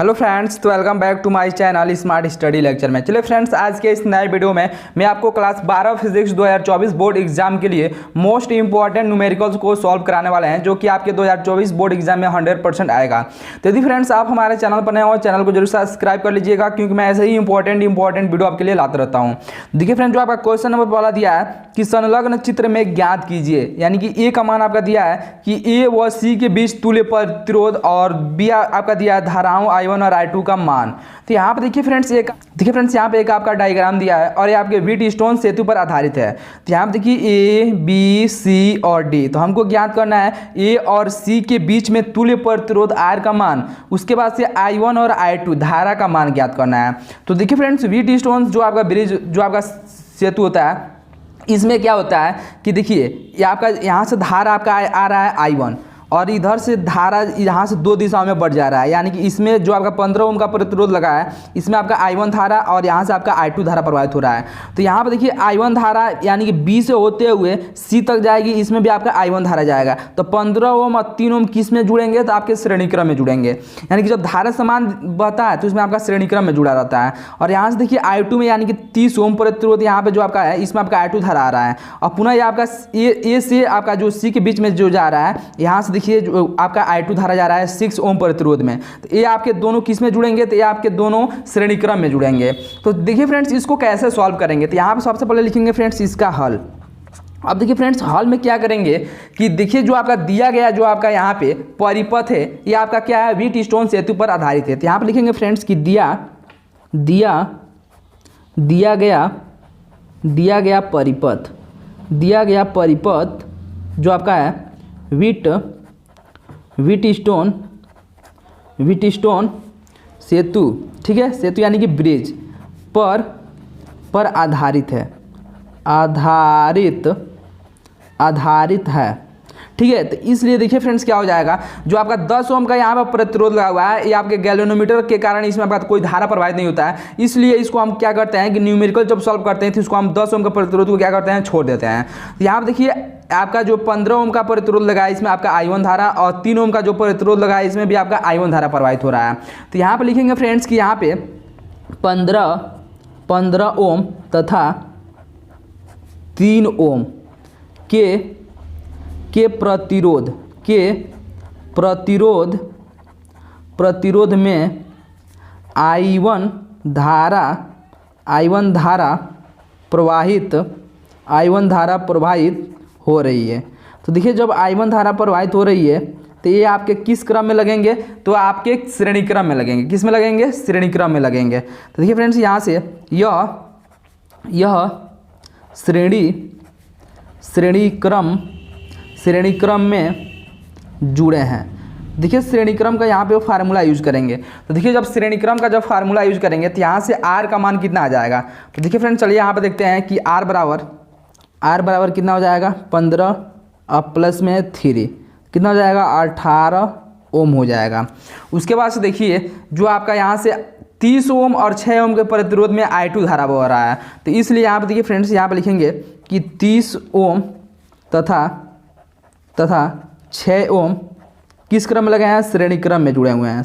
Hello friends, तो welcome back to my channel smart study lecture में। चलिए friends, आज के इस नए वीडियो में मैं आपको क्लास 12 फिजिक्स 2024 बोर्ड एग्जाम के लिए मोस्ट इंपॉर्टेंट न्यूमेरिकल्स को सॉल्व कराने वाले हैं, जो कि आपके 2024 बोर्ड एग्जाम में 100% आएगा। तो यदि फ्रेंड्स आप हमारे चैनल पर नए हो, चैनल को जरूर सब्सक्राइब कर लीजिएगा, क्योंकि मैं ऐसे ही इंपॉर्टेंट वीडियो आपके लिए लाता रहता हूँ। देखिए फ्रेंड्स, जो आपका क्वेश्चन नंबर वाला दिया है कि संलग्न चित्र में ज्ञात कीजिए, यानी कि ए का मान आपका दिया है कि ए व सी के बीच तुल्य प्रतिरोध और बी आपका दिया है धाराओं I1 और I2 का मान। तो यहाँ पे देखिए फ्रेंड्स, यहाँ पे एक आपका डायग्राम दिया है और ये आपके व्हीटस्टोन सेतु पर आधारित है। तो यहाँ पे देखिए ए बी सी और डी, तो हमको ज्ञात करना है ए और सी के बीच में तुल्य प्रतिरोध आर का मान, उसके बाद से I1 और I2 धारा का मान ज्ञात करना है। तो देखिए फ्रेंड्स, व्हीटस्टोन जो आपका ब्रिज, जो आपका सेतु होता है, इसमें क्या होता है कि देखिए ये आपका यहाँ से धारा आपका आ रहा है I1 और इधर से धारा यहाँ से दो दिशाओं में बढ़ जा रहा है, यानी कि इसमें जो आपका 15 ओम का प्रतिरोध लगा है, इसमें आपका I1 धारा और यहाँ से आपका I2 धारा प्रवाहित हो रहा है। तो यहाँ पर देखिए I1 धारा यानी कि B से होते हुए C तक जाएगी, इसमें भी आपका I1 धारा जाएगा। तो 15 ओम और 3 ओम किस में जुड़ेंगे? तो आपके श्रेणी क्रम में जुड़ेंगे, यानी कि जब धारा समान बहता है तो इसमें आपका श्रेणी क्रम में जुड़ा रहता है। और यहाँ से देखिए I2 में यानी कि 30 ओम प्रतिरोध यहाँ पे जो आपका है, इसमें आपका I2 धारा आ रहा है। और पुनः ये आपका ए से आपका जो C के बीच में जो जा रहा है, यहाँ से देखिए जो आपका I2 धारा जा रहा है 6 ओम प्रतिरोध में। तो ये आपके दोनों किस में जुड़ेंगे? तो ये आपके दोनों श्रेणी क्रम में जुड़ेंगे। तो देखिए फ्रेंड्स, इसको कैसे सॉल्व करेंगे? तो यहाँ पे सबसे पहले लिखेंगे फ्रेंड्स इसका हल। अब देखिए फ्रेंड्स, हल में क्या करेंगे कि देखिए जो आपका दिया गया जो आपका यहाँ पे परिपथ है, ये आपका क्या है? व्हीटस्टोन सेतु पर आधारित है। तो यहाँ पे लिखेंगे फ्रेंड्स कि दिया गया परिपथ जो आपका है व्हीटस्टोन सेतु, ठीक है, सेतु यानी कि ब्रिज पर आधारित है, ठीक है। तो इसलिए देखिए फ्रेंड्स क्या हो जाएगा, जो आपका 10 ओम का यहाँ पर प्रतिरोध लगा हुआ है, ये आपके गैल्वेनोमीटर के कारण इसमें आपका कोई धारा प्रवाहित नहीं होता है। इसलिए इसको हम क्या करते हैं कि न्यूमेरिकल जब सॉल्व करते हैं तो इसको हम 10 ओम का प्रतिरोध को क्या करते हैं, छोड़ देते हैं। तो यहाँ पर देखिए आपका जो 15 ओम का प्रतिरोध लगा है, इसमें आपका I1 धारा, और 3 ओम का जो प्रतिरोध लगा है, इसमें भी आपका I1 धारा प्रवाहित हो रहा है। तो यहाँ पर लिखेंगे फ्रेंड्स कि यहाँ पे 15 ओम तथा 3 ओम के प्रतिरोध में I1 धारा प्रवाहित हो रही है। तो देखिए जब I1 धारा प्रवाहित हो रही है तो ये आपके किस क्रम में लगेंगे? तो आपके श्रेणी क्रम में लगेंगे। किस में लगेंगे? श्रेणी क्रम में लगेंगे। तो देखिए फ्रेंड्स, यहाँ से यह श्रेणी क्रम में जुड़े हैं। देखिए श्रेणी क्रम का यहाँ पे वो फार्मूला यूज करेंगे। तो देखिए जब श्रेणी क्रम का जब फार्मूला यूज करेंगे तो यहाँ से R का मान कितना आ जाएगा? तो देखिए फ्रेंड्स, चलिए यहाँ पे देखते हैं कि R बराबर कितना हो जाएगा? 15 अब प्लस में 3 कितना हो जाएगा? 18 ओम हो जाएगा। उसके बाद से देखिए जो आपका यहाँ से 30 ओम और 6 ओम के प्रतिरोध में I2 धारा बह रहा है। तो इसलिए यहाँ पे देखिए फ्रेंड्स, यहाँ पे लिखेंगे कि 30 ओम तथा 6 ओम किस क्रम में लगे हैं? श्रेणी क्रम में जुड़े हुए हैं।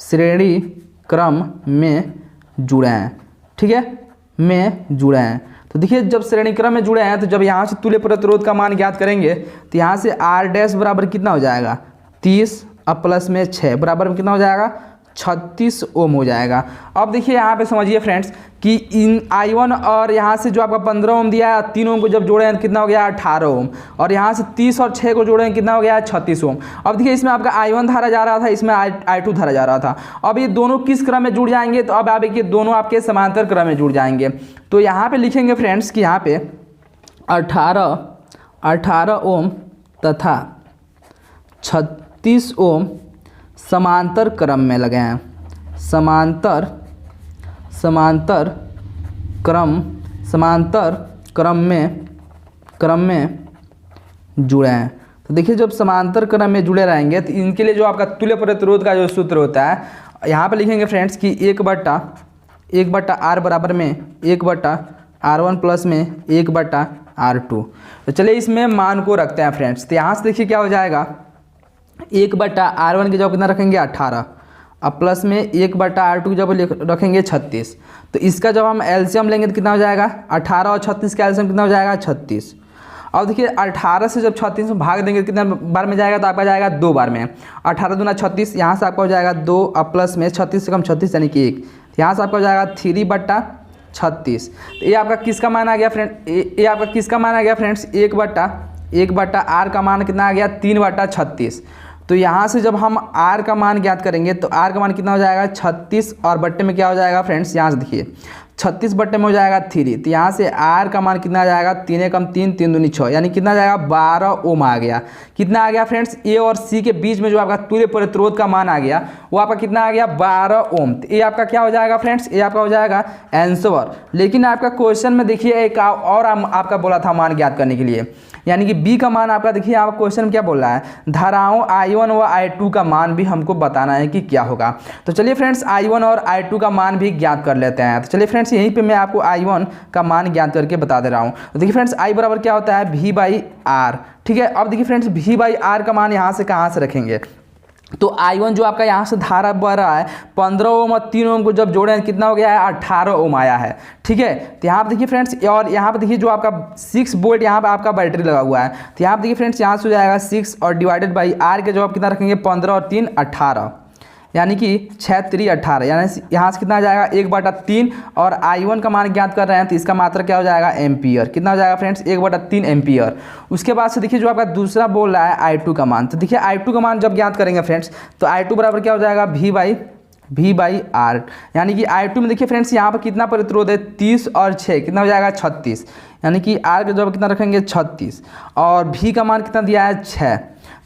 श्रेणी क्रम में जुड़े हैं, ठीक है, में जुड़े हैं। तो देखिए जब श्रेणी क्रम में जुड़े हैं तो जब यहाँ से तुल्य प्रतिरोध का मान ज्ञात करेंगे तो यहाँ से R डैश बराबर कितना हो जाएगा? 30 अब प्लस में 6 बराबर में कितना हो जाएगा? 36 ओम हो जाएगा। अब देखिए यहाँ पे समझिए फ्रेंड्स कि इन I1 और यहाँ से जो आपका 15 ओम दिया है, 3 ओम को जब जोड़े हैं कितना हो गया? 18 ओम, और यहाँ से 30 और 6 को जोड़े हैं कितना हो गया? 36 ओम। अब देखिए इसमें आपका I1 धारा जा रहा था, इसमें I2 धारा जा रहा था। अब ये दोनों किस क्रम में जुड़ जाएंगे? तो अब आप देखिए दोनों आपके समांतर क्रम में जुड़ जाएंगे। तो यहाँ पे लिखेंगे फ्रेंड्स कि यहाँ पे 18 ओम तथा 36 ओम समांतर क्रम में लगे हैं। समांतर क्रम में जुड़े हैं। तो देखिए जब समांतर क्रम में जुड़े रहेंगे तो इनके लिए जो आपका तुल्य प्रतिरोध का जो सूत्र होता है, यहाँ पे लिखेंगे फ्रेंड्स कि 1/R बराबर में 1/R1 प्लस में 1/R2। तो चलिए इसमें मान को रखते हैं फ्रेंड्स। तो यहाँ से देखिए क्या हो जाएगा, 1/R1 की जगह कितना रखेंगे? 18, अब प्लस में 1/R2 जब रखेंगे 36, तो इसका जब हम एलसीएम लेंगे तो कितना हो जाएगा 18 और 36 का एलसीएम कितना हो जाएगा 36। अब देखिए 18 से जब 36 में भाग देंगे कितने बार में जाएगा तो आपका जाएगा 2 बार में। 18 दूना 36, यहाँ से आपका हो जाएगा 2, अब प्लस में 36 से कम 36 यानी कि 1, यहाँ से आपका हो जाएगा 3/36। तो ये आपका किसका मान आ गया फ्रेंड, ये आपका किसका मान आ गया फ्रेंड्स 1/R का मान कितना आ गया 3/36। तो यहाँ से जब हम R का मान ज्ञात करेंगे तो R का मान कितना हो जाएगा 36 और बट्टे में क्या हो जाएगा फ्रेंड्स, यहाँ से देखिए 36 बट्टे में हो जाएगा 3, तो यहाँ से R का मान कितना आ जाएगा 3 एकम 3, 3 दूनी 6, यानी कितना आ जाएगा 12 ओम आ गया। कितना आ गया फ्रेंड्स, ए और सी के बीच में जो आपका तुल्य प्रतिरोध का मान आ गया वो आपका कितना आ गया 12 ओम। तो ये आपका क्या हो जाएगा फ्रेंड्स, ये आपका हो जाएगा आंसर। लेकिन आपका क्वेश्चन में देखिए एक और आपका बोला था मान ज्ञात करने के लिए, यानी कि बी का मान आपका देखिए आप क्वेश्चन में क्या बोल रहा है, धाराओं I1 व I2 का मान भी हमको बताना है कि क्या होगा। तो चलिए फ्रेंड्स I1 और I2 का मान भी ज्ञात कर लेते हैं। तो चलिए फ्रेंड्स यहीं पे मैं आपको I1 का मान ज्ञात करके बता दे रहा हूँ। तो देखिए फ्रेंड्स I बराबर क्या होता है V/R, ठीक है। अब देखिए फ्रेंड्स V/R का मान यहाँ से कहाँ से रखेंगे, तो I1 जो आपका यहाँ से धारा बह रहा है 15 ओम और 3 ओम को जब जोड़े कितना हो गया है 18 ओम आया है, ठीक है। तो यहाँ पर देखिए फ्रेंड्स, और यहाँ पर देखिए जो आपका 6 वोल्ट यहाँ पर आपका बैटरी लगा हुआ है, तो यहाँ पर देखिए फ्रेंड्स यहाँ से हो जाएगा 6 और डिवाइडेड बाई R के जवाब कितना रखेंगे 15 और 3 18, यानी कि 6 3 18, यानी यहाँ से कितना आ जाएगा 1/3 और I1 का मान ज्ञात कर रहे हैं तो इसका मात्रा क्या हो जाएगा एम्पियर। कितना हो जाएगा फ्रेंड्स 1/3 एम्पियर। उसके बाद से देखिए जो आपका दूसरा बोल रहा है I2 का मान, तो देखिए I2 का मान जब ज्ञात करेंगे फ्रेंड्स तो I2 बराबर क्या हो जाएगा V/R, यानी कि I2 में देखिए फ्रेंड्स यहाँ पर कितना प्रतिरोध है 30 और 6 कितना हो जाएगा 36, यानी कि R का जवाब कितना रखेंगे 36 और V का मान कितना दिया है 6,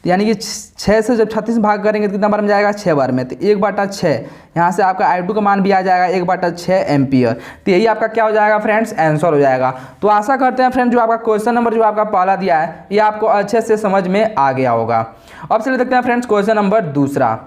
तो यानी कि 6 से जब 36 भाग करेंगे तो कितना बार में जाएगा 6 बार में, तो 1/6, यहाँ से आपका I2 का मान भी आ जाएगा 1/6 एम्पियर। तो यही आपका क्या हो जाएगा फ्रेंड्स आंसर हो जाएगा। तो आशा करते हैं फ्रेंड्स जो आपका क्वेश्चन नंबर जो आपका पहला दिया है ये आपको अच्छे से समझ में आ गया होगा। अब चलिए देखते हैं फ्रेंड्स क्वेश्चन नंबर दूसरा।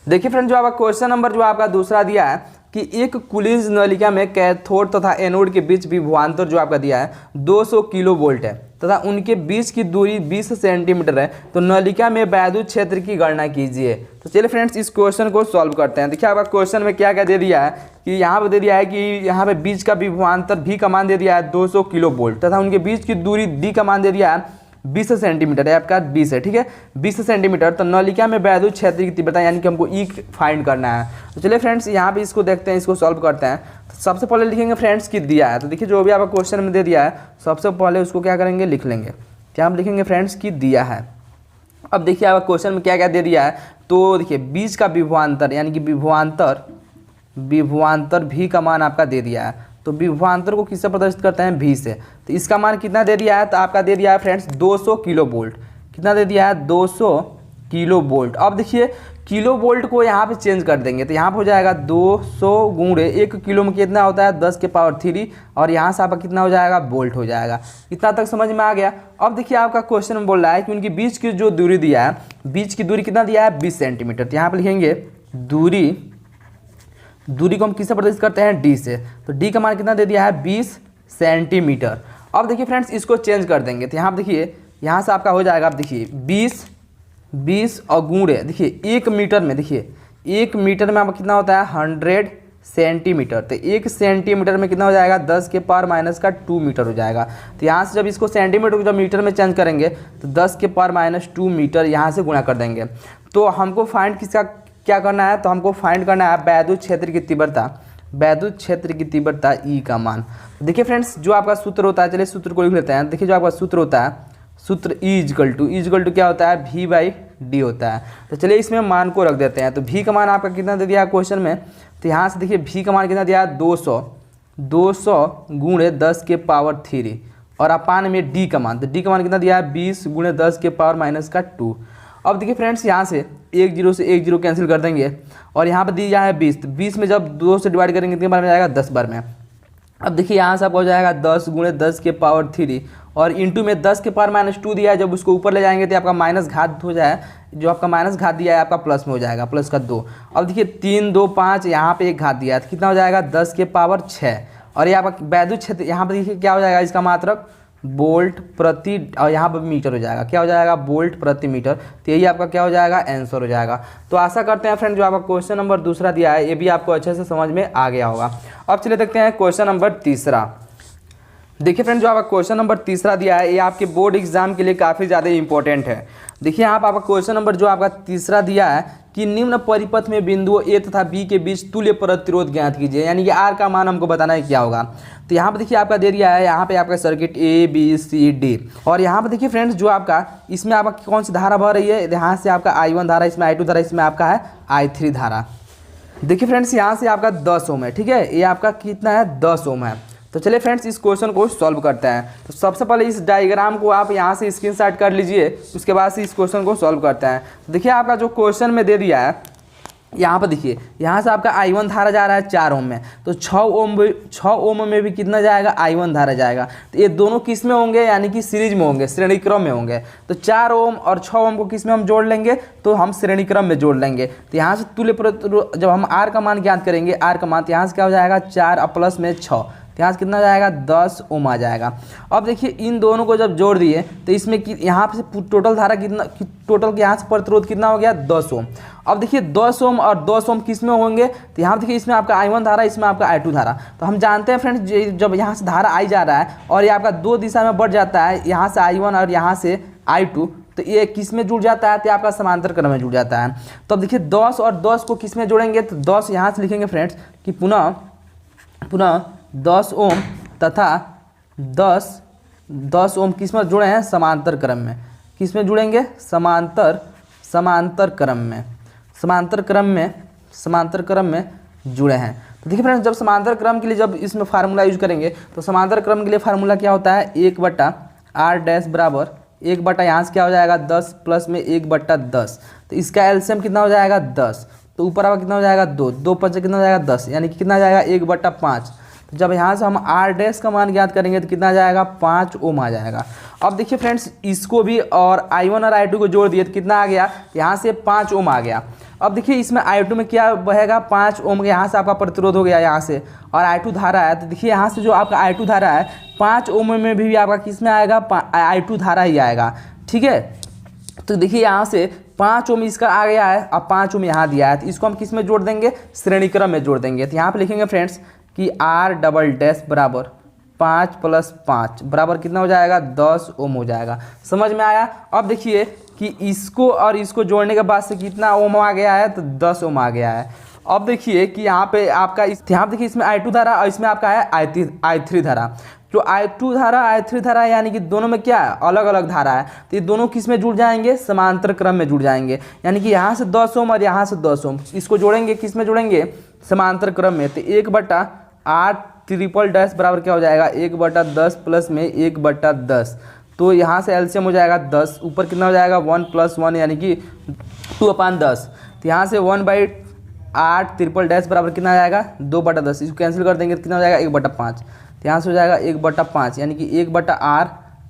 देखिए फ्रेंड्स जो आपका क्वेश्चन नंबर जो आपका दूसरा दिया है कि एक कुलिंज नलिका में कैथोड तथा एनोड के बीच विभवांतर जो आपका दिया है 200 किलो वोल्ट है तथा उनके बीच की दूरी 20 सेंटीमीटर है, तो नलिका में वैद्युत क्षेत्र की गणना कीजिए। तो चलिए फ्रेंड्स इस क्वेश्चन को सॉल्व करते हैं। देखिए आपका क्वेश्चन में क्या क्या दे दिया है कि यहाँ पे दे दिया है कि यहाँ पे बीच का विभवांतर भी का मान दे दिया है 200 किलो वोल्ट तथा उनके बीच की दूरी डी का मान दे दिया है 20 सेंटीमीटर है, आपका 20 है, ठीक है 20 सेंटीमीटर। तो नलिका में वैद्युत क्षेत्र की तीव्रता यानी कि हमको ई फाइंड करना है। तो चलिए फ्रेंड्स यहाँ पे इसको देखते हैं, इसको सॉल्व करते हैं। तो सबसे पहले लिखेंगे फ्रेंड्स कि दिया है, तो देखिए जो भी आपका क्वेश्चन में दे दिया है सबसे पहले उसको क्या करेंगे लिख लेंगे। क्या हम लिखेंगे फ्रेंड्स कि दिया है। अब देखिए आपका क्वेश्चन में क्या क्या दे दिया है, तो देखिए बीच का विभवांतर यानी कि विभवांतर भी का मान आपका दे दिया है। तो विभवांतर को किससे प्रदर्शित करते हैं भी से, तो इसका मान कितना दे दिया है, तो आपका दे दिया है फ्रेंड्स 200 किलो वोल्ट। कितना दे दिया है 200 किलो वोल्ट। अब देखिए किलो वोल्ट को यहाँ पे चेंज कर देंगे तो यहाँ पे हो जाएगा 200 गुणे 1 किलो में कितना होता है 10 के पावर 3 और यहाँ से आपका कितना हो जाएगा वोल्ट हो जाएगा। इतना तक समझ में आ गया। अब देखिए आपका क्वेश्चन में बोल रहा है कि उनके बीच की जो दूरी दिया है, बीच की दूरी कितना दिया है 20 सेंटीमीटर। तो यहाँ पर लिखेंगे दूरी को हम किससे प्रदर्शित करते हैं डी से, तो डी का मान कितना दे दिया है 20 सेंटीमीटर। अब देखिए फ्रेंड्स इसको चेंज कर देंगे तो यहाँ देखिए यहाँ से आपका हो जाएगा, आप देखिए 20 और गुणे देखिए 1 मीटर में, देखिए 1 मीटर में आपका कितना होता है 100 सेंटीमीटर। तो 1 सेंटीमीटर में कितना हो जाएगा 10 के पावर माइनस का 2 मीटर हो जाएगा। तो यहाँ से जब इसको सेंटीमीटर को जब मीटर में चेंज करेंगे तो 10 के पावर माइनस 2 मीटर यहाँ से गुणा कर देंगे। तो हमको फाइंड किसका क्या करना है, तो हमको फाइंड करना है वैद्युत क्षेत्र की तीव्रता, वैद्युत क्षेत्र की तीव्रता ई का मान। देखिए फ्रेंड्स जो आपका सूत्र होता है, चलिए सूत्र को लिख लेते हैं। देखिए जो आपका सूत्र होता है, सूत्र ई इजकल टू क्या होता है V/D होता है। तो चलिए इसमें मान को रख देते हैं। तो V का मान आपका कितना दे दिया है क्वेश्चन में, तो यहाँ से देखिए V का मान कितना दिया है 200 गुणे 10 के पावर 3 और अपान में D का मान, तो D का मान कितना दिया है 20 गुणे 10 के पावर माइनस का 2। अब देखिए फ्रेंड्स यहाँ से 1 0 से 1 0 कैंसिल कर देंगे और यहाँ पर दिया है 20, तो 20 में जब 2 से डिवाइड करेंगे कितने बार में जाएगा 10 बार में। अब देखिए यहाँ से आपको हो जाएगा 10 गुणे 10 के पावर 3 और इंटू में 10 के पावर माइनस 2 दिया है, जब उसको ऊपर ले जाएंगे तो आपका माइनस घात हो जाए, जो आपका माइनस घात दिया है आपका प्लस में हो जाएगा, प्लस का 2। अब देखिए 3 2 5 यहाँ पे एक घात दिया है तो कितना हो जाएगा 10 के पावर 6 और ये आपका वैद्युत क्षेत्र यहाँ पर देखिए क्या हो जाएगा इसका मात्रक वोल्ट प्रति, और यहाँ पर मीटर हो जाएगा, क्या हो जाएगा, वोल्ट प्रति मीटर। तो यही आपका क्या हो जाएगा, आंसर हो जाएगा। तो आशा करते हैं फ्रेंड जो आपका क्वेश्चन नंबर दूसरा दिया है ये भी आपको अच्छे से समझ में आ गया होगा। अब चलिए देखते हैं क्वेश्चन नंबर तीसरा। देखिए फ्रेंड जो आपका क्वेश्चन नंबर तीसरा दिया है ये आपके बोर्ड एग्जाम के लिए काफ़ी ज़्यादा इंपॉर्टेंट है। देखिए यहाँ पर आपका क्वेश्चन नंबर जो आपका तीसरा दिया है कि निम्न परिपथ में बिंदुओं ए तथा बी के बीच तुल्य प्रतिरोध ज्ञात कीजिए, यानी कि आर का मान हमको बताना है क्या होगा। तो यहाँ पर देखिए आपका दे दिया है, यहाँ पे आपका circuit A B C D, और यहाँ पर देखिए फ्रेंड्स जो आपका इसमें आपका कौन सी धारा बह रही है, यहाँ से आपका I1 धारा, इसमें I2 धारा, इसमें आपका है I3 धारा। देखिए फ्रेंड्स यहाँ से आपका 10 ओम है, ठीक है, ये आपका कितना है, 10 ओम है। तो चलिए फ्रेंड्स इस क्वेश्चन को सॉल्व करते हैं। तो सबसे पहले इस डायग्राम को आप यहाँ से स्क्रीनशॉट कर लीजिए, उसके बाद से इस क्वेश्चन को सॉल्व करते हैं। देखिए आपका जो क्वेश्चन में दे दिया है यहाँ पर देखिए, यहाँ से आपका I1 धारा जा रहा है 4 ओम में, तो 6 ओम में भी कितना जाएगा, I1 धारा जाएगा। तो ये दोनों किस में होंगे, यानी कि सीरीज में होंगे, श्रेणी क्रम में होंगे। तो 4 ओम और 6 ओम को किस में हम जोड़ लेंगे, तो हम श्रेणी क्रम में जोड़ लेंगे। तो यहाँ से तुल्य प्रतिरोध जब हम आर का मान ज्ञात करेंगे, आर का मान, तो यहाँ से क्या हो जाएगा, 4 और प्लस में 6, यहाँ से कितना जाएगा, 10 ओम आ जाएगा। अब देखिए इन दोनों को जब जोड़ दिए तो इसमें यहाँ से टोटल धारा कितना, टोटल यहाँ से प्रतिरोध कितना हो गया, 10 ओम। अब देखिए 10 ओम और 10 ओम किस में होंगे, तो यहाँ देखिए इसमें आपका I1 धारा, इसमें आपका I2 धारा। तो हम जानते हैं फ्रेंड्स जब यहाँ से धारा आई जा रहा है और ये आपका दो दिशा में बढ़ जाता है, यहाँ से I1 और यहाँ से I2, तो ये किस में जुड़ जाता है, तो आपका समांतर क्रम में जुड़ जाता है। तो अब देखिए 10 और 10 को किस में जोड़ेंगे, तो 10 यहाँ से लिखेंगे फ्रेंड्स कि पुनः 10 ओम तथा 10 ओम किस में जुड़े हैं, समांतर क्रम में। किस में जुड़ेंगे, समांतर क्रम में जुड़े हैं। तो देखिए फ्रेंड्स जब समांतर क्रम के लिए जब इसमें फार्मूला यूज करेंगे तो समांतर क्रम के लिए फार्मूला क्या होता है, 1/r डैश बराबर 1/, यहाँ से क्या हो जाएगा, 10 प्लस में 1/10। तो इसका एलसीएम कितना हो जाएगा, 10। तो ऊपर आपका कितना हो जाएगा, 2 5 कितना हो जाएगा, 10, यानी कि कितना जाएगा, 1/5। तो जब यहाँ से हम आर डैश का मान ज्ञात करेंगे तो कितना जाएगा, 5 ओम आ जाएगा। अब देखिए फ्रेंड्स इसको भी और I1 और I2 को जोड़ दिए तो कितना आ गया, यहाँ से 5 ओम आ गया। अब देखिए इसमें I2 में क्या बहेगा, 5 ओम, यहाँ से आपका प्रतिरोध हो गया यहाँ से, और I2 धारा है। तो देखिए यहाँ से जो आपका I2 धारा है 5 ओम में भी आपका किस में आएगा, I2 धारा ही आएगा, ठीक है। तो देखिए यहाँ से 5 ओम इसका आ गया है, अब 5 ओम यहाँ दिया है, तो इसको हम किस में जोड़ देंगे, श्रेणी क्रम में जोड़ देंगे। तो यहाँ पे लिखेंगे फ्रेंड्स कि R डबल डैश बराबर 5 + 5 बराबर कितना हो जाएगा, 10 ओम हो जाएगा। समझ में आया। अब देखिए कि इसको और इसको जोड़ने के बाद से कितना ओम आ गया है, तो 10 ओम आ गया है। अब देखिए कि यहाँ पे आपका यहाँ देखिए इसमें I2 धारा और इसमें आपका है I3 धारा। जो I2 धारा I3 धारा यानी कि दोनों में क्या है, अलग अलग धारा है। तो ये दोनों किस में जुड़ जाएंगे, समांतर क्रम में जुड़ जाएंगे, यानी कि यहाँ से 10 ओम और यहाँ से 10 ओम, इसको जोड़ेंगे किस में जोड़ेंगे, समांतर क्रम में। तो 1/r ट्रिपल डैश बराबर क्या हो जाएगा, 1/10 प्लस में 1/10। तो यहाँ से एलसीएम हो जाएगा 10, ऊपर कितना हो जाएगा, 1 + 1 यानी कि 2/10। तो यहाँ से 1/r ट्रिपल डैश बराबर कितना आ जाएगा, 2/10। इसको कैंसिल कर देंगे तो कितना हो जाएगा, 1/5। तो यहाँ से हो जाएगा 1/5, यानी कि 1/r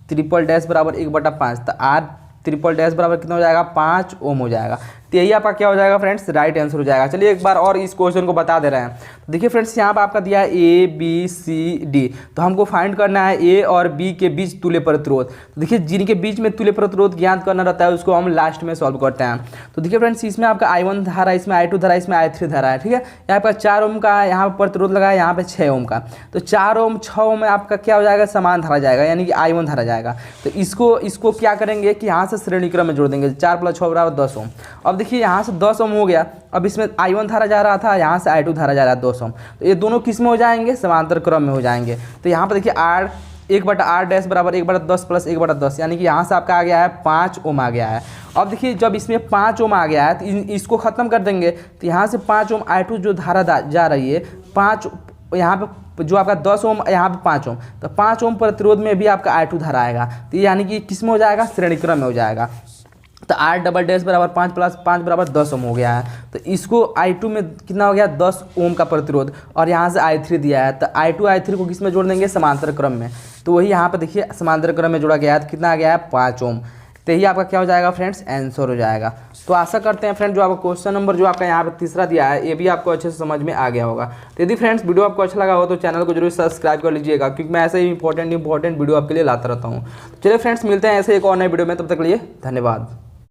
ट्रिपल डैश बराबर 1/5। तो r ट्रिपल डैश बराबर कितना हो जाएगा, 5 ओम हो जाएगा। तो यही आपका क्या हो जाएगा फ्रेंड्स, राइट आंसर हो जाएगा। चलिए एक बार और इस क्वेश्चन को बता दे रहे हैं। तो देखिए फ्रेंड्स यहाँ पे आपका दिया है A B C D, तो हमको फाइंड करना है A और B के बीच तुल्य प्रतिरोध। तो देखिए जिनके बीच में तुल्य प्रतिरोध ज्ञात करना रहता है उसको हम लास्ट में सॉल्व करते हैं। तो देखिए फ्रेंड्स इसमें आपका I1 धारा, इसमें I2 धारा, इसमें I3 धारा है, ठीक है। यहाँ पर 4 ओम का यहाँ पर प्रतिरोध लगा है, यहाँ पे 6 ओम का। तो 4 ओम 6 ओम में आपका क्या हो जाएगा, समान धारा जाएगा, यानी कि I1 धारा जाएगा। तो इसको क्या करेंगे कि यहाँ से श्रेणी क्रम में जोड़ देंगे, 4 + 6 बराबर 10 ओम। अब देखिए यहाँ से 10 ओम हो गया, अब इसमें I1 धारा जा रहा था, यहाँ से I2 धारा जा रहा है 10 ओम। तो ये दोनों किस में हो जाएंगे, समांतर क्रम में हो जाएंगे। तो यहाँ पर देखिए R 1/r डैश बराबर 1/10 प्लस 1/10, यानी कि यहाँ से आपका आ गया है 5 ओम आ गया है। अब देखिए जब इसमें 5 ओम आ गया है तो इसको खत्म कर देंगे। तो यहाँ से 5 ओम I2 जो धारा जा रही है 5, यहाँ पे जो आपका 10 ओम, यहाँ पे 5 ओम, तो 5 ओम प्रतिरोध में भी आपका I2 धारा आएगा। तो यानी कि किस में हो जाएगा, श्रेणी क्रम में हो जाएगा। तो R डबल डैश बराबर 5 + 5 बराबर 10 ओम हो गया है। तो इसको I2 में कितना हो गया, 10 ओम का प्रतिरोध, और यहाँ से I3 दिया है। तो I2 I3 को किस में जोड़ देंगे, समांतर क्रम में। तो वही यहाँ पे देखिए समांतर क्रम में जोड़ा गया है, तो कितना आ गया है, 5 ओम। तो यही आपका क्या हो जाएगा फ्रेंड्स, आंसर हो जाएगा। तो आशा करते हैं फ्रेंड जो आपका क्वेश्चन नंबर जो आपका यहाँ पर तीसरा दिया है ये भी आपको अच्छे से समझ में आ गया होगा। तो यदि फ्रेंड्स वीडियो आपको अच्छा लगा हो तो चैनल को जरूर सब्सक्राइब कर लीजिएगा, क्योंकि मैं ऐसे ही इंपॉर्टेंट वीडियो आपके लिए लाता रहता हूँ। चलिए फ्रेंड्स मिलते हैं ऐसे एक और नए वीडियो में, तब तक के लिए धन्यवाद।